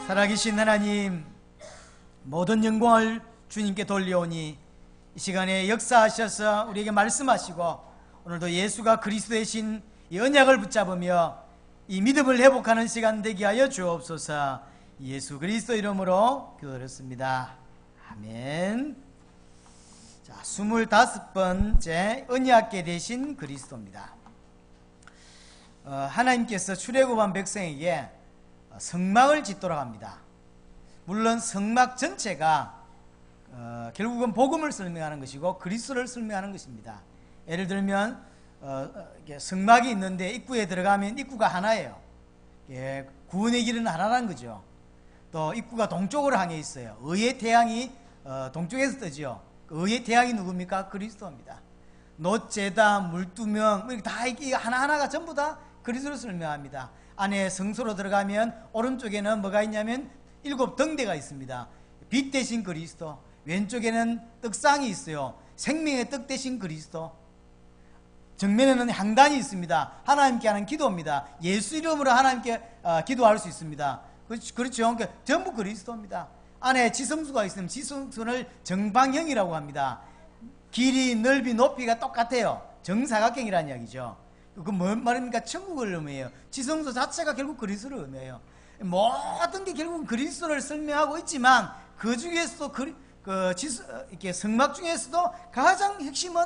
살아계신 하나님, 모든 영광을 주님께 돌려오니 이 시간에 역사하셔서 우리에게 말씀하시고 오늘도 예수가 그리스도이신 이 언약을 붙잡으며 이 믿음을 회복하는 시간 되게 하여 주옵소서. 예수 그리스도 이름으로 기도드렸습니다. 아멘. 자, 25번째 언약궤 되신 그리스도입니다. 하나님께서 출애굽한 백성에게 성막을 짓도록 합니다. 물론 성막 전체가 결국은 복음을 설명하는 것이고 그리스도를 설명하는 것입니다. 예를 들면 성막이 있는데 입구에 들어가면 입구가 하나예요. 구원의 길은 하나라는 거죠. 또 입구가 동쪽으로 향해 있어요. 의의 태양이 동쪽에서 뜨죠. 의의 태양이 누굽니까? 그리스도입니다. 놋제다, 물두멍 다 이게 하나하나가 전부 다 그리스도를 설명합니다. 안에 성소로 들어가면 오른쪽에는 뭐가 있냐면 7 등대가 있습니다. 빛 대신 그리스도, 왼쪽에는 떡상이 있어요. 생명의 떡 대신 그리스도, 정면에는 향단이 있습니다. 하나님께 하는 기도입니다. 예수 이름으로 하나님께 기도할 수 있습니다. 그렇죠. 그러니까 전부 그리스도입니다. 안에 지성소가 있으면 지성소를 정방형이라고 합니다. 길이, 넓이, 높이가 똑같아요. 정사각형이라는 이야기죠. 그 뭔 말입니까? 천국을 의미해요. 지성소 자체가 결국 그리스도를 의미해요. 모든 게 결국은 그리스도를 설명하고 있지만 그 중에서도 이렇게 성막 중에서도 가장 핵심은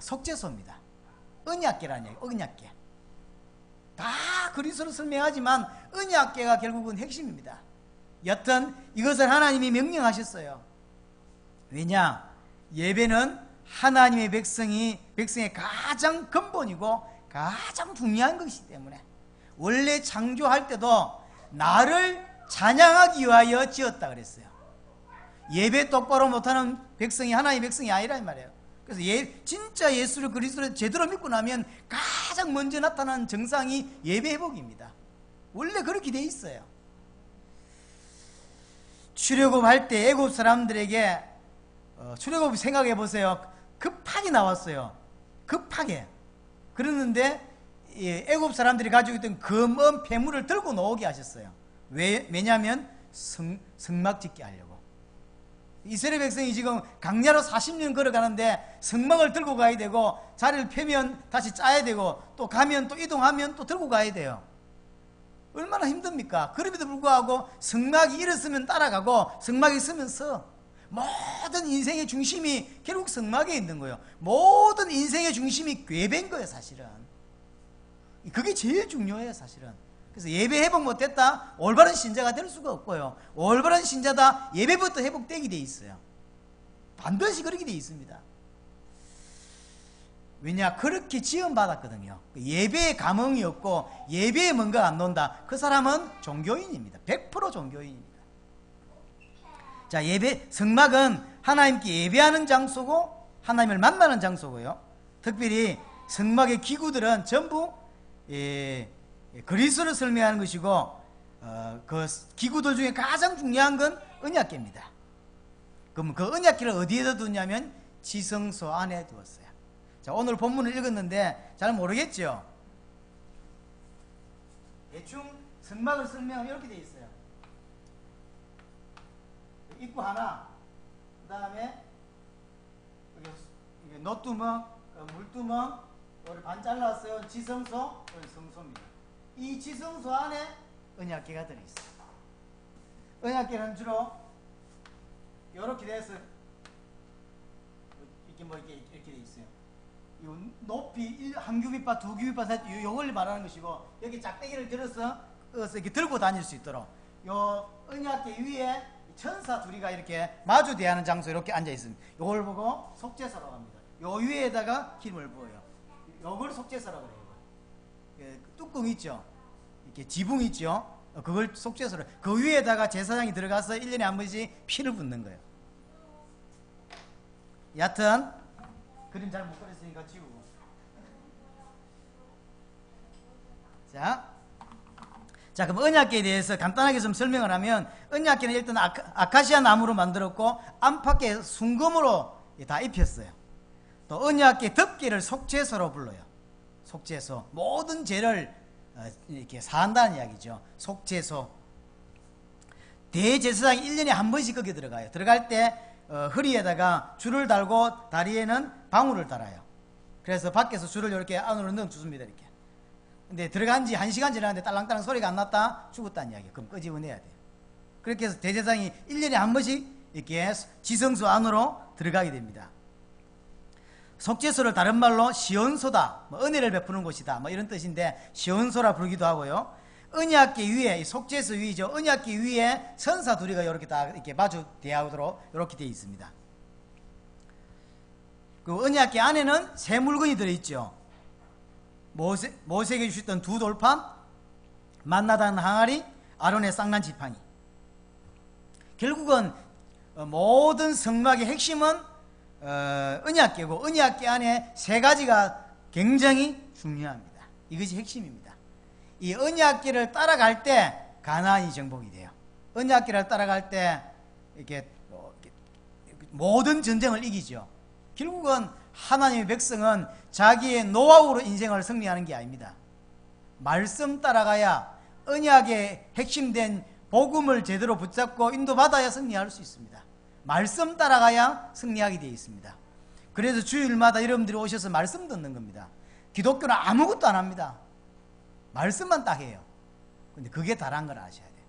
속죄소입니다. 언약궤라는 얘기. 언약궤. 다 그리스도를 설명하지만 언약궤가 결국은 핵심입니다. 여튼 이것을 하나님이 명령하셨어요. 왜냐? 예배는 하나님의 백성의 가장 근본이고 가장 중요한 것이기 때문에 원래 창조할 때도 나를 찬양하기 위하여 지었다 그랬어요. 예배 똑바로 못하는 백성이 하나님의 백성이 아니라 이 말이에요. 그래서 진짜 예수를 그리스도를 제대로 믿고 나면 가장 먼저 나타나는 정상이 예배 회복입니다. 원래 그렇게 돼 있어요. 출애굽할 때 애굽 사람들에게 출애굽 생각해 보세요. 급하게 나왔어요. 급하게. 그러는데 애굽 사람들이 가지고 있던 금은 폐물을 들고 나오게 하셨어요. 왜냐하면 성막 짓게 하려고. 이스라엘 백성이 지금 강야로 40년 걸어가는데 성막을 들고 가야 되고 자리를 펴면 다시 짜야 되고 또 가면 또 이동하면 또 들고 가야 돼요. 얼마나 힘듭니까? 그럼에도 불구하고 성막이 일었으면 따라가고 성막이 서면서 모든 인생의 중심이 결국 성막에 있는 거예요. 모든 인생의 중심이 궤배인 거예요. 사실은 그게 제일 중요해요. 사실은. 그래서 예배 회복 못했다 올바른 신자가 될 수가 없고요. 올바른 신자다 예배부터 회복되게 돼 있어요. 반드시 그렇게 돼 있습니다. 왜냐? 그렇게 지원받았거든요. 예배에 감흥이 없고 예배에 뭔가 안 논다, 그 사람은 종교인입니다. 100% 종교인입니다. 자, 성막은 하나님께 예배하는 장소고 하나님을 만나는 장소고요. 특별히 성막의 기구들은 전부 그리스도를 설명하는 것이고 그 기구들 중에 가장 중요한 건 언약궤입니다. 그럼 그 언약궤를 어디에다 두냐면 지성소 안에 두었어요. 자, 오늘 본문을 읽었는데 잘 모르겠죠? 대충 성막을 설명하면 이렇게 되어 있어요. 입구 하나, 그 다음에 놋두멍, 물두멍, 여기 반 잘랐어요. 지성소, 여기 성소입니다. 이 지성소 안에 언약궤가 들어있어요. 언약궤는 주로 이렇게 돼서 이렇게 돼 있어요. 요 높이 한 규빗바, 두 규빗바, 요걸 말하는 것이고, 여기 짝대기를 들어서 이렇게 들고 다닐 수 있도록 요 언약궤 위에 천사 둘이가 이렇게 마주 대하는 장소에 이렇게 앉아 있습니다. 요걸 보고 속죄소라고 합니다. 요 위에다가 기름을 부어요. 요걸 속죄소라고 그래요. 뚜껑 있죠? 이렇게 지붕 있죠? 그걸 속죄소로. 그 위에다가 제사장이 들어가서 1년에 한 번씩 피를 붓는 거예요. 여하튼 그림 잘 못 그렸으니까 지우고. 자, 그럼 언약궤에 대해서 간단하게 좀 설명을 하면, 언약궤는 일단 아카시아 나무로 만들었고 안팎에 순금으로 다 입혔어요. 또 언약궤 덮개를 속죄소로 불러요. 속죄소. 모든 죄를 이렇게 사한다는 이야기죠. 속죄소. 대제사장이 1년에 한 번씩 거기 들어가요. 들어갈 때 허리에다가 줄을 달고 다리에는 방울을 달아요. 그래서 밖에서 줄을 이렇게 안으로 넣어주습니다. 이렇게. 근데 들어간 지 1시간 지났는데 딸랑딸랑 소리가 안 났다? 죽었다는 이야기예요. 그럼 끄집어내야 돼요. 그렇게 해서 대제사장이 1년에 한 번씩 이렇게 지성소 안으로 들어가게 됩니다. 속죄소를 다른 말로 시온소다, 은혜를 베푸는 곳이다, 이런 뜻인데 시온소라 부르기도 하고요. 언약궤 위에, 속죄소 위죠. 언약궤 위에 천사 둘이가 이렇게 다 이렇게 마주 대하도록 이렇게 되어 있습니다. 그 언약궤 안에는 세 물건이 들어있죠. 모세에게 주셨던 두 돌판, 만나다는 항아리, 아론의 쌍난 지팡이. 결국은 모든 성막의 핵심은 언약궤고, 언약궤 안에 세 가지가 굉장히 중요합니다. 이것이 핵심입니다. 이 언약궤를 따라갈 때 가나안이 정복이 돼요. 언약궤를 따라갈 때 이렇게 모든 전쟁을 이기죠. 결국은 하나님의 백성은 자기의 노하우로 인생을 승리하는 게 아닙니다. 말씀 따라가야, 언약의 핵심된 복음을 제대로 붙잡고 인도받아야 승리할 수 있습니다. 말씀 따라가야 승리하게 되어 있습니다. 그래서 주일마다 여러분들이 오셔서 말씀 듣는 겁니다. 기독교는 아무것도 안 합니다. 말씀만 딱 해요. 근데 그게 다란 걸 아셔야 돼요.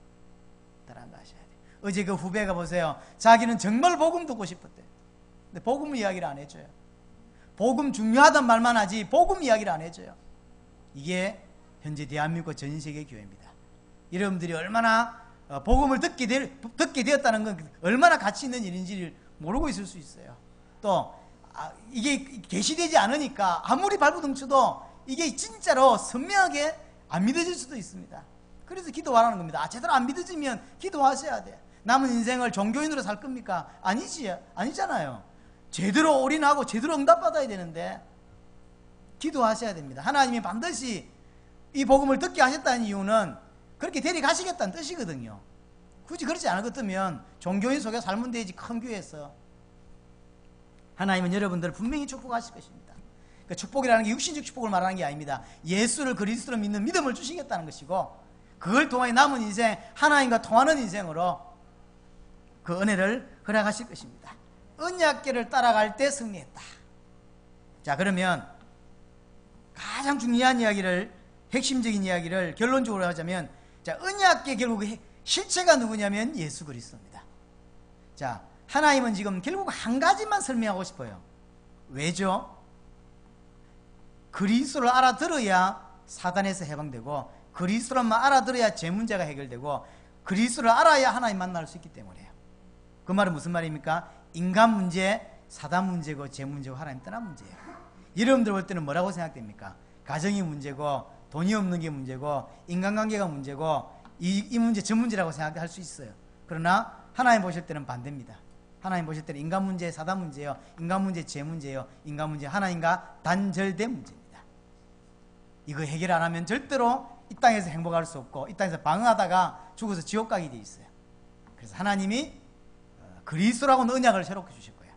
다란 거 아셔야 돼요. 어제 그 후배가 보세요. 자기는 정말 복음 듣고 싶었대. 근데 복음 이야기를 안 해줘요. 복음 중요하단 말만 하지 복음 이야기를 안 해줘요. 이게 현재 대한민국 전 세계 교회입니다. 여러분들이 얼마나 복음을 듣게 되었다는 건 얼마나 가치 있는 일인지를 모르고 있을 수 있어요. 또 이게 계시되지 않으니까 아무리 발부둥쳐도 이게 진짜로 선명하게 안 믿어질 수도 있습니다. 그래서 기도하라는 겁니다. 제대로 안 믿어지면 기도하셔야 돼. 남은 인생을 종교인으로 살 겁니까? 아니잖아요. 제대로 올인하고 제대로 응답받아야 되는데 기도하셔야 됩니다. 하나님이 반드시 이 복음을 듣게 하셨다는 이유는 그렇게 데려가시겠다는 뜻이거든요. 굳이 그렇지 않을 것 같으면 종교인 속에 살면 되지, 큰 교회에서. 하나님은 여러분들을 분명히 축복하실 것입니다. 그러니까 축복이라는 게 육신적 축복을 말하는 게 아닙니다. 예수를 그리스도로 믿는 믿음을 주시겠다는 것이고, 그걸 통해 남은 인생, 하나님과 통하는 인생으로 그 은혜를 허락하실 것입니다. 언약궤를 따라갈 때 승리했다. 자, 그러면 가장 중요한 이야기를, 핵심적인 이야기를 결론적으로 하자면, 자, 언약궤 결국 실체가 누구냐면 예수 그리스도입니다. 자, 하나님은 지금 결국 한 가지만 설명하고 싶어요. 왜죠? 그리스도를 알아들어야 사단에서 해방되고, 그리스도만 알아들어야 제 문제가 해결되고, 그리스도를 알아야 하나님 만날 수 있기 때문에요. 그 말은 무슨 말입니까? 인간 문제, 사단 문제고, 제 문제고, 하나님 떠난 문제예요. 여러분들 볼 때는 뭐라고 생각됩니까? 가정이 문제고, 돈이 없는 게 문제고, 인간관계가 문제고, 이 문제 저 문제라고 생각할 수 있어요. 그러나 하나님 보실 때는 반대입니다. 하나님 보실 때는 인간 문제, 사단 문제예요. 인간 문제, 제 문제예요. 인간 문제, 하나님과 단절된 문제입니다. 이거 해결 안 하면 절대로 이 땅에서 행복할 수 없고, 이 땅에서 방황하다가 죽어서 지옥 가게 돼 있어요. 그래서 하나님이 그리스도라고는 언약을 새롭게 주실 거예요.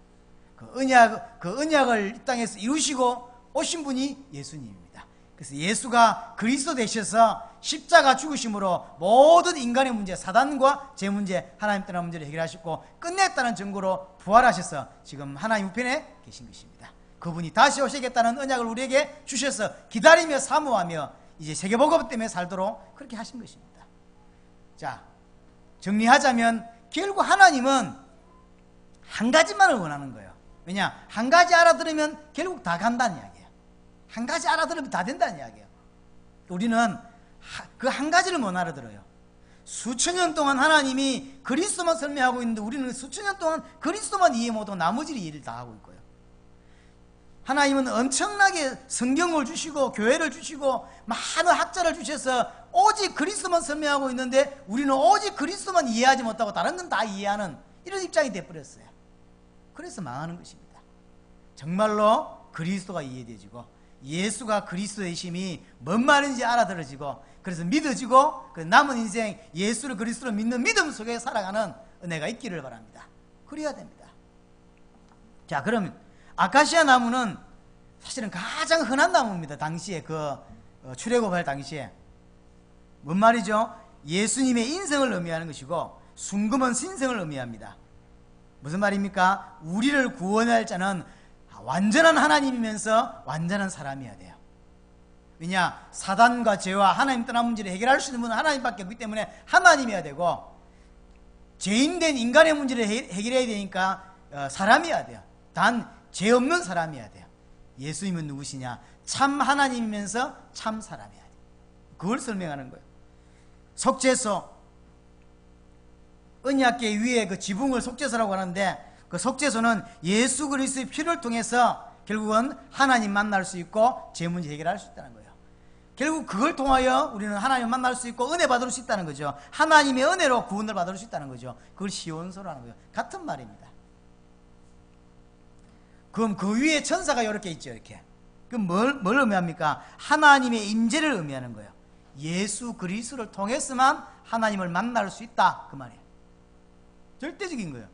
그 언약을 이 땅에서 이루시고 오신 분이 예수님입니다. 그래서 예수가 그리스도 되셔서 십자가 죽으심으로 모든 인간의 문제, 사단과 제 문제, 하나님 떠난 문제를 해결하셨고 끝냈다는 증거로 부활하셔서 지금 하나님 우편에 계신 것입니다. 그분이 다시 오시겠다는 언약을 우리에게 주셔서 기다리며 사모하며 이제 세계복음 때문에 살도록 그렇게 하신 것입니다. 자, 정리하자면 결국 하나님은 한 가지만을 원하는 거예요. 왜냐? 한 가지 알아들으면 결국 다 간다는 이야기예요. 한 가지 알아들으면 다 된다는 이야기예요. 우리는 그 한 가지를 못 알아들어요. 수천 년 동안 하나님이 그리스도만 설명하고 있는데 우리는 수천 년 동안 그리스도만 이해 못하고 나머지를 이해를 다 하고 있고요. 하나님은 엄청나게 성경을 주시고 교회를 주시고 많은 학자를 주셔서 오직 그리스도만 설명하고 있는데 우리는 오직 그리스도만 이해하지 못하고 다른 건 다 이해하는 이런 입장이 돼버렸어요. 그래서 망하는 것입니다. 정말로 그리스도가 이해되지고 예수가 그리스도의 힘이 뭔 말인지 알아들어지고 그래서 믿어지고 그 남은 인생 예수를 그리스도를 믿는 믿음 속에 살아가는 은혜가 있기를 바랍니다. 그래야 됩니다. 자, 그러면 아카시아 나무는 사실은 가장 흔한 나무입니다. 당시에 출애굽할 당시에 뭔 말이죠? 예수님의 인생을 의미하는 것이고 순금은 신성을 의미합니다. 무슨 말입니까? 우리를 구원할 자는 완전한 하나님이면서 완전한 사람이어야 돼요. 왜냐? 사단과 죄와 하나님 떠난 문제를 해결할 수 있는 분은 하나님밖에 없기 때문에 하나님이어야 되고, 죄인된 인간의 문제를 해결해야 되니까 사람이어야 돼요. 단 죄 없는 사람이어야 돼요. 예수님은 누구시냐? 참 하나님이면서 참 사람이어야 돼요. 그걸 설명하는 거예요. 속죄소, 언약궤 위에 그 지붕을 속죄소라고 하는데, 그 속죄소는 예수 그리스도의 피를 통해서 결국은 하나님 만날 수 있고 죄 문제 해결할 수 있다는 거예요. 결국 그걸 통하여 우리는 하나님 만날 수 있고 은혜 받을 수 있다는 거죠. 하나님의 은혜로 구원을 받을 수 있다는 거죠. 그걸 시온소라는 거예요. 같은 말입니다. 그럼 그 위에 천사가 이렇게 있죠. 이렇게. 그럼 뭘 의미합니까? 하나님의 임재를 의미하는 거예요. 예수 그리스도를 통해서만 하나님을 만날 수 있다, 그 말이에요. 절대적인 거예요.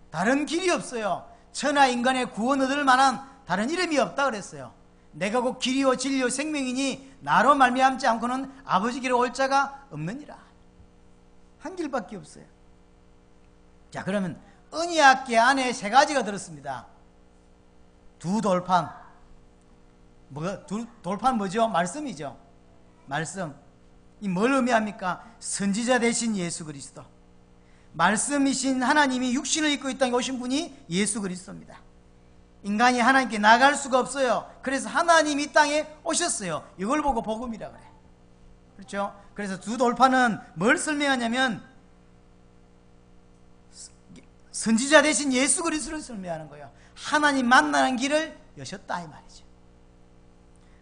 다른 길이 없어요. 천하 인간의 구원 얻을 만한 다른 이름이 없다 그랬어요. 내가 곧 길이요 진리요 생명이니 나로 말미암지 않고는 아버지께로 올 자가 없느니라. 한 길밖에 없어요. 자, 그러면 언약궤 안에 세 가지가 들었습니다. 두 돌판. 두 돌판 뭐죠? 말씀이죠. 말씀. 이 뭘 의미합니까? 선지자 되신 예수 그리스도. 말씀이신 하나님이 육신을 입고 이 땅에 오신 분이 예수 그리스도입니다. 인간이 하나님께 나갈 수가 없어요. 그래서 하나님이 이 땅에 오셨어요. 이걸 보고 복음이라 그래. 그렇죠? 그래서 두 돌판은 뭘 설명하냐면 선지자 되신 예수 그리스도를 설명하는 거예요. 하나님 만나는 길을 여셨다 이 말이죠.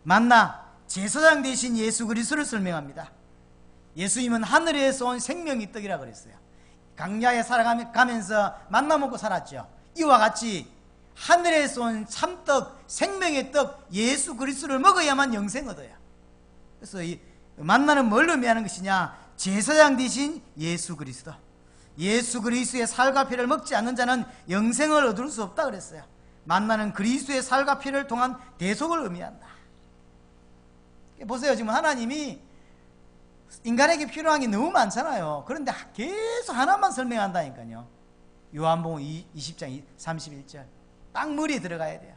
만나 제사장 되신 예수 그리스도를 설명합니다. 예수님은 하늘에서 온 생명의 떡이라 그랬어요. 강야에 살아가면서 만나 먹고 살았죠. 이와 같이 하늘에서 온 참떡, 생명의 떡 예수 그리스도를 먹어야만 영생 얻어요. 그래서 이 만나는 뭘 의미하는 것이냐? 제사장 되신 예수 그리스도. 예수 그리스도의 살과 피를 먹지 않는 자는 영생을 얻을 수 없다 그랬어요. 만나는 그리스도의 살과 피를 통한 대속을 의미한다. 보세요. 지금 하나님이 인간에게 필요한 게 너무 많잖아요. 그런데 계속 하나만 설명한다니까요. 요한복음 20장 31절 딱 머리에 들어가야 돼요.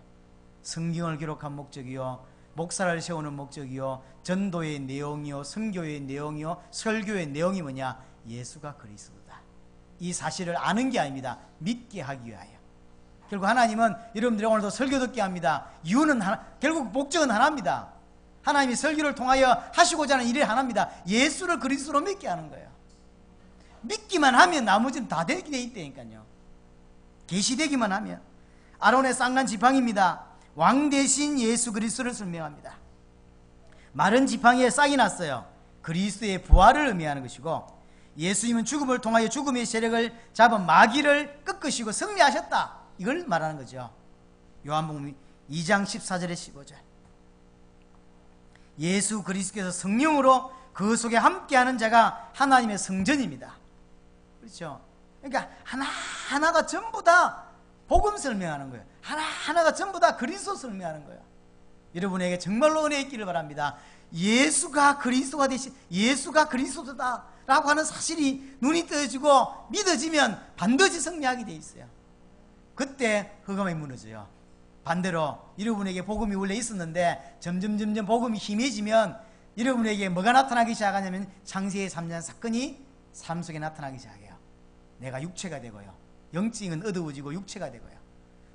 성경을 기록한 목적이요, 목사를 세우는 목적이요, 전도의 내용이요, 선교의 내용이요, 설교의 내용이 뭐냐? 예수가 그리스도다. 이 사실을 아는 게 아닙니다. 믿게 하기 위하여. 결국 하나님은 여러분들이 오늘도 설교 듣게 합니다. 이유는 결국 목적은 하나입니다. 하나님이 설교를 통하여 하시고자 하는 일이 하나입니다. 예수를 그리스도로 믿게 하는 거예요. 믿기만 하면 나머지는 다 되게 돼 있다니까요. 계시되기만 하면. 아론의 쌍난 지팡이입니다. 왕 대신 예수 그리스도를 설명합니다. 마른 지팡이에 싹이 났어요. 그리스도의 부활을 의미하는 것이고, 예수님은 죽음을 통하여 죽음의 세력을 잡은 마귀를 꺾으시고 승리하셨다, 이걸 말하는 거죠. 요한복음 2장 14절에 15절. 예수 그리스도께서 성령으로 그 속에 함께하는 자가 하나님의 성전입니다. 그렇죠? 그러니까 하나하나가 전부 다 복음 설명하는 거예요. 하나하나가 전부 다 그리스도 설명하는 거예요. 여러분에게 정말로 은혜 있기를 바랍니다. 예수가 그리스도가 되신, 예수가 그리스도다 라고 하는 사실이 눈이 떠지고 믿어지면 반드시 승리하게 돼 있어요. 그때 흑암이 무너져요. 반대로 여러분에게 복음이 원래 있었는데 점점 복음이 희미해지면 여러분에게 뭐가 나타나기 시작하냐면 창세기 3년 사건이 삶 속에 나타나기 시작해요. 내가 육체가 되고요, 영적인 어두워지고 육체가 되고요.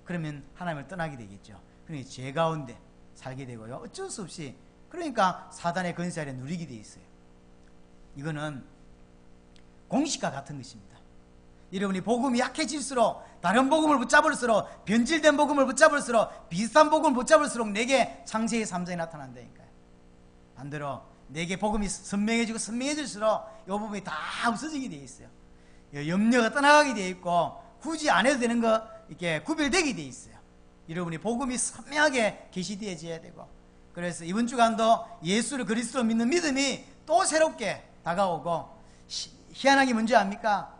그러면 하나님을 떠나게 되겠죠. 그러니 죄 가운데 살게 되고요. 어쩔 수 없이, 그러니까 사단의 권세 아래 누리게 돼 있어요. 이거는 공식과 같은 것입니다. 여러분이 복음이 약해질수록, 다른 복음을 붙잡을수록, 변질된 복음을 붙잡을수록, 비슷한 복음을 붙잡을수록 내게 창세기 3장이 나타난다니까요. 반대로 내게 복음이 선명해질수록 이 부분이 다 없어지게 되어 있어요. 염려가 떠나가게 되어 있고 굳이 안 해도 되는 거 이렇게 구별되게 되어 있어요. 여러분이 복음이 선명하게 계시되어져야 되고, 그래서 이번 주간도 예수를 그리스도로 믿는 믿음이 또 새롭게 다가오고, 희한하게 뭔지 압니까?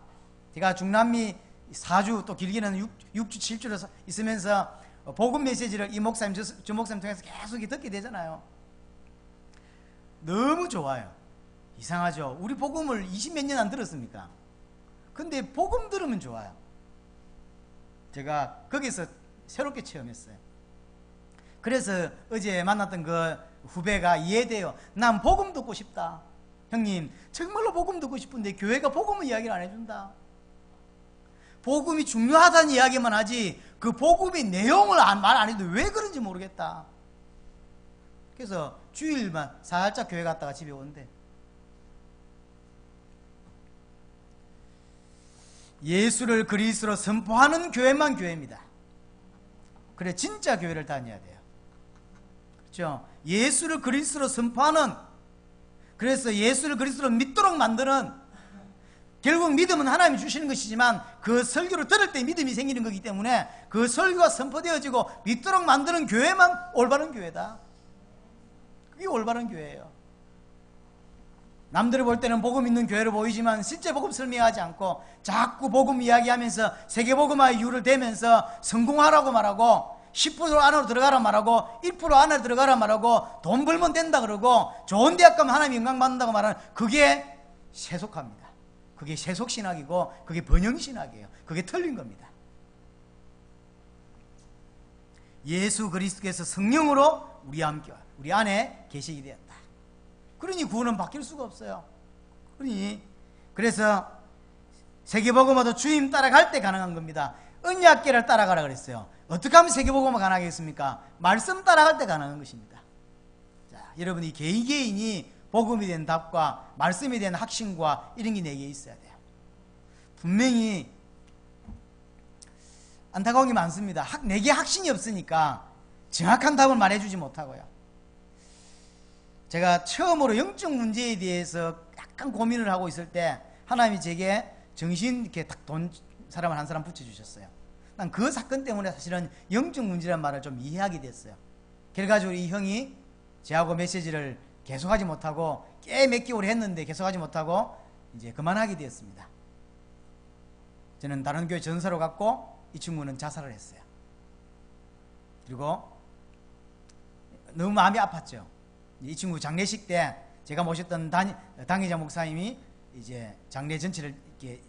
제가 중남미 4주, 또 길게는 6주, 7주를 있으면서 복음 메시지를 이 목사님, 저 목사님 통해서 계속 듣게 되잖아요. 너무 좋아요. 이상하죠? 우리 복음을 20몇 년 안 들었습니까? 근데 복음 들으면 좋아요. 제가 거기서 새롭게 체험했어요. 그래서 어제 만났던 그 후배가 이해돼요. 난 복음 듣고 싶다. 형님, 정말로 복음 듣고 싶은데 교회가 복음을 이야기를 안 해준다. 복음이 중요하다는 이야기만 하지 그 복음의 내용을 말 안 해도 왜 그런지 모르겠다. 그래서 주일만 살짝 교회 갔다가 집에 오는데, 예수를 그리스도로 선포하는 교회만 교회입니다. 그래 진짜 교회를 다녀야 돼요. 그렇죠? 예수를 그리스도로 선포하는, 그래서 예수를 그리스도로 믿도록 만드는, 결국 믿음은 하나님이 주시는 것이지만 그 설교를 들을 때 믿음이 생기는 거기 때문에 그 설교가 선포되어지고 믿도록 만드는 교회만 올바른 교회다. 그게 올바른 교회예요. 남들이 볼 때는 복음 있는 교회로 보이지만 실제 복음 설명하지 않고 자꾸 복음 이야기하면서 세계복음화의 이유를 대면서 성공하라고 말하고 10% 안으로 들어가라 말하고 1% 안으로 들어가라 말하고 돈 벌면 된다 그러고 좋은 대학 가면 하나님 영광 받는다고 말하는, 그게 세속합니다. 그게 세속신학이고 그게 번영신학이에요. 그게 틀린 겁니다. 예수 그리스도께서 성령으로 우리 안에 계시게 되었다. 그러니 구원은 바뀔 수가 없어요. 그래서 세계복음화도 주님 따라갈 때 가능한 겁니다. 언약궤를 따라가라 그랬어요. 어떻게 하면 세계복음화 가능하겠습니까? 말씀 따라갈 때 가능한 것입니다. 자, 여러분이 개인이 복음에 대한 답과 말씀에 대한 확신과 이런 게 내게 있어야 돼요. 분명히 안타까운 게 많습니다. 내게 확신이 없으니까 정확한 답을 말해주지 못하고요. 제가 처음으로 영적 문제에 대해서 약간 고민을 하고 있을 때 하나님이 제게 정신 이렇게 딱 돈 사람을 한 사람 붙여주셨어요. 난 그 사건 때문에 사실은 영적 문제란 말을 좀 이해하게 됐어요. 결과적으로 이 형이 저하고 메시지를 계속하지 못하고 꽤 몇 개월 했는데 계속하지 못하고 이제 그만하게 되었습니다. 저는 다른 교회 전사로 갔고 이 친구는 자살을 했어요. 그리고 너무 마음이 아팠죠. 이 친구 장례식 때 제가 모셨던 당회자 목사님이 이제 장례 전체를 이렇게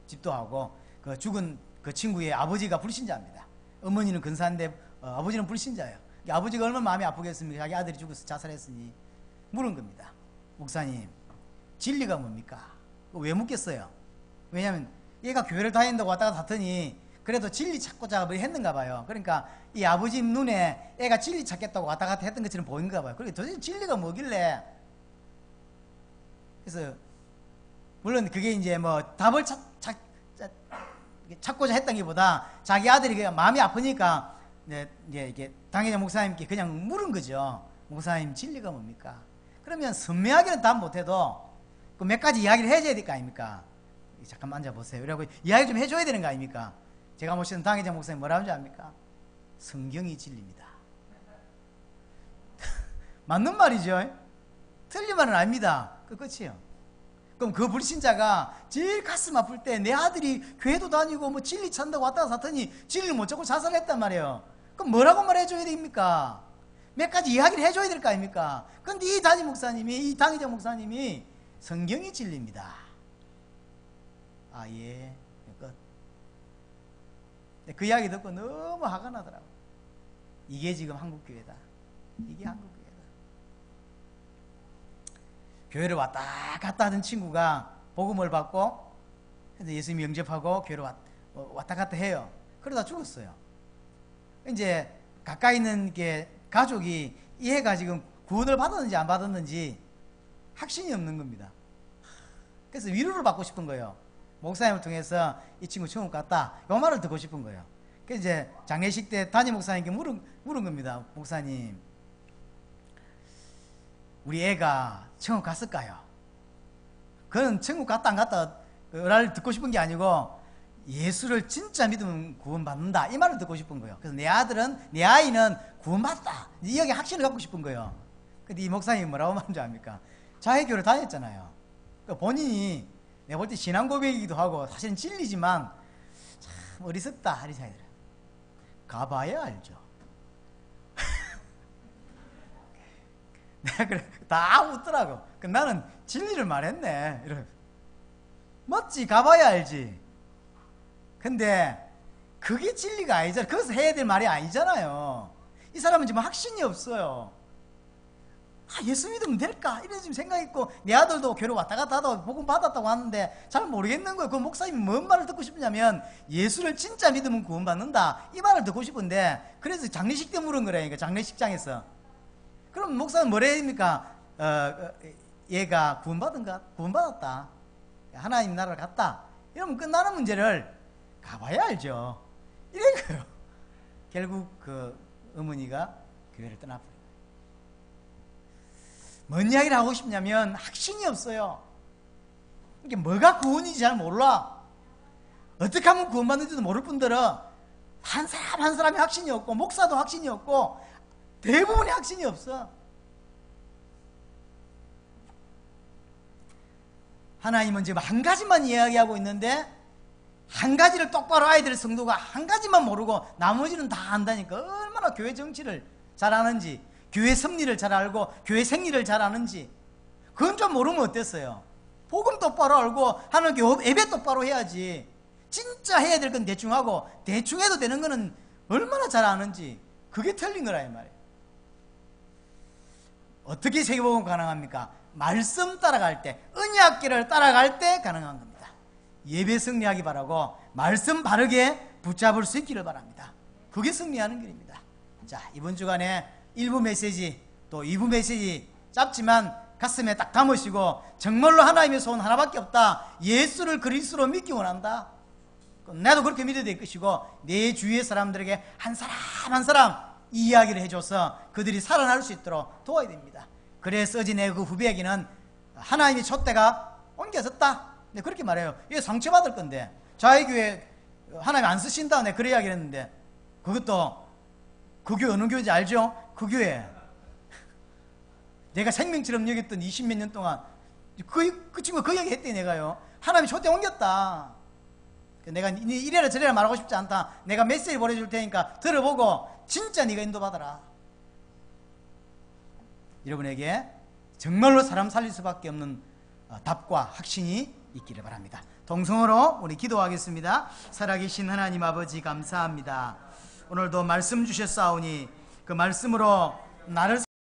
집도하고, 그 죽은 그 친구의 아버지가 불신자입니다. 어머니는 근사한데 아버지는 불신자예요. 아버지가 얼마나 마음이 아프겠습니까? 자기 아들이 죽어서 자살했으니. 물은 겁니다. 목사님, 진리가 뭡니까? 왜 묻겠어요? 왜냐하면 얘가 교회를 다닌다고 왔다 갔다 하더니 그래도 진리 찾고자 했는가 봐요. 그러니까 이 아버지 눈에 애가 진리 찾겠다고 왔다 갔다 했던 것처럼 보인가 봐요. 그러니까 도대체 진리가 뭐길래. 그래서 물론 그게 이제 뭐 답을 찾고자 했던 게보다 자기 아들이 마음이 아프니까 이제 이게 당회자 목사님께 그냥 물은 거죠. 목사님, 진리가 뭡니까? 그러면 선명하게는 답 못해도 그 몇 가지 이야기를 해줘야 될 거 아닙니까? 잠깐만 앉아보세요. 이러고 이야기 좀 해줘야 되는 거 아닙니까? 제가 모시는 당회자 목사님 뭐라는 줄 압니까? 성경이 진리입니다. 맞는 말이죠. 틀린 말은 아닙니다. 그 끝이에요. 그럼 그 불신자가 제일 가슴 아플 때 내 아들이 교회도 다니고 뭐 진리 찾는다고 왔다 갔다 하더니 진리를 못 찾고 자살했단 말이에요. 그럼 뭐라고 말해줘야 됩니까? 몇 가지 이야기를 해줘야 될 거 아닙니까? 근데 이 당회자 목사님이 성경이 진리입니다. 아, 예. 끝. 그 이야기 듣고 너무 화가 나더라고. 이게 지금 한국교회다. 이게 한국교회다. 교회를 왔다 갔다 하던 친구가 복음을 받고 예수님 영접하고 교회를 왔다 갔다 해요. 그러다 죽었어요. 이제 가까이 있는 게 가족이 이 애가 지금 구원을 받았는지 안 받았는지 확신이 없는 겁니다. 그래서 위로를 받고 싶은 거예요. 목사님을 통해서 이 친구 천국 갔다, 이 말을 듣고 싶은 거예요. 그래서 이제 장례식 때 담임 목사님께 물은 겁니다. 목사님, 우리 애가 천국 갔을까요? 그는 천국 갔다 안 갔다 를 듣고 싶은 게 아니고 예수를 진짜 믿으면 구원받는다, 이 말을 듣고 싶은 거예요. 그래서 내 아이는 구원받다, 이 여기 확신을 갖고 싶은 거예요. 근데 이 목사님이 뭐라고 말하는 줄 압니까? 자기 교회를 다녔잖아요. 그러니까 본인이 내가 볼 때 신앙 고백이기도 하고 사실은 진리지만 참 어리석다 하리 사이들. 가봐야 알죠. 내가 그래 다 웃더라고. 나는 진리를 말했네. 이러. 맞지? 가봐야 알지. 근데 그게 진리가 아니잖아. 거기서 해야 될 말이 아니잖아요. 이 사람은 지금 확신이 없어요. 예수 믿으면 될까? 이런 지금 생각이 있고, 내 아들도 교회 왔다 갔다 하다가 복음 받았다고 하는데 잘 모르겠는 거예요. 그 목사님이 뭔 말을 듣고 싶으냐면 예수를 진짜 믿으면 구원받는다, 이 말을 듣고 싶은데, 그래서 장례식 때 물은 거라니까. 장례식장에서. 그럼 목사는 뭐라 합니까? 얘가 구원받은가? 구원받았다, 하나님 나라를 갔다, 이러면 끝나는 문제를 가봐야 알죠. 이런 거예요. 결국 그 어머니가 교회를 떠나버려요. 뭔 이야기를 하고 싶냐면 확신이 없어요. 이게 뭐가 구원인지 잘 몰라. 어떻게 하면 구원받는지도 모를 뿐더러 한 사람 한 사람이 확신이 없고, 목사도 확신이 없고, 대부분이 확신이 없어. 하나님은 지금 한 가지만 이야기하고 있는데, 한 가지를 똑바로 아야 될 성도가 한 가지만 모르고 나머지는 다 안다니까. 얼마나 교회 정치를 잘 아는지, 교회 섭리를 잘 알고 교회 생리를 잘 아는지. 그건 좀 모르면 어땠어요? 복음 똑바로 알고 하나님께 예배 똑바로 해야지. 진짜 해야 될 건 대충 하고, 대충 해도 되는 거는 얼마나 잘 아는지. 그게 틀린 거라 이 말이에요. 어떻게 세계복음 가능합니까? 말씀 따라갈 때, 언약궤를 따라갈 때 가능한 겁니다. 예배 승리하기 바라고 말씀 바르게 붙잡을 수 있기를 바랍니다. 그게 승리하는 길입니다. 자, 이번 주간에 1부 메시지, 또 2부 메시지 짧지만 가슴에 딱 담으시고, 정말로 하나님의 소원 하나밖에 없다, 예수를 그리스도로 믿기 원한다, 나도 그렇게 믿어야 될 것이고, 내 주위의 사람들에게 한 사람 한 사람 이 이야기를 해줘서 그들이 살아날 수 있도록 도와야 됩니다. 그래서 어제 내 그 후배에게는 하나님의 촛대가 옮겨졌다, 네, 그렇게 말해요. 이게 상처받을 건데, 자기 교회 하나님 안 쓰신다, 네, 그래 이야기를 했는데, 그것도 그 교회 어느 교회인지 알죠? 그 교회 내가 생명처럼 여겼던 20몇 년 동안 그 친구가 그 얘기 했대. 내가요, 하나님이 촛대 옮겼다, 내가 이래라 저래라 말하고 싶지 않다, 내가 메시지 보내줄 테니까 들어보고 진짜 네가 인도받아라. 여러분에게 정말로 사람 살릴 수밖에 없는 답과 확신이 있기를 바랍니다. 동성으로 우리 기도하겠습니다. 살아계신 하나님 아버지, 감사합니다. 오늘도 말씀 주셨사오니 그 말씀으로 나를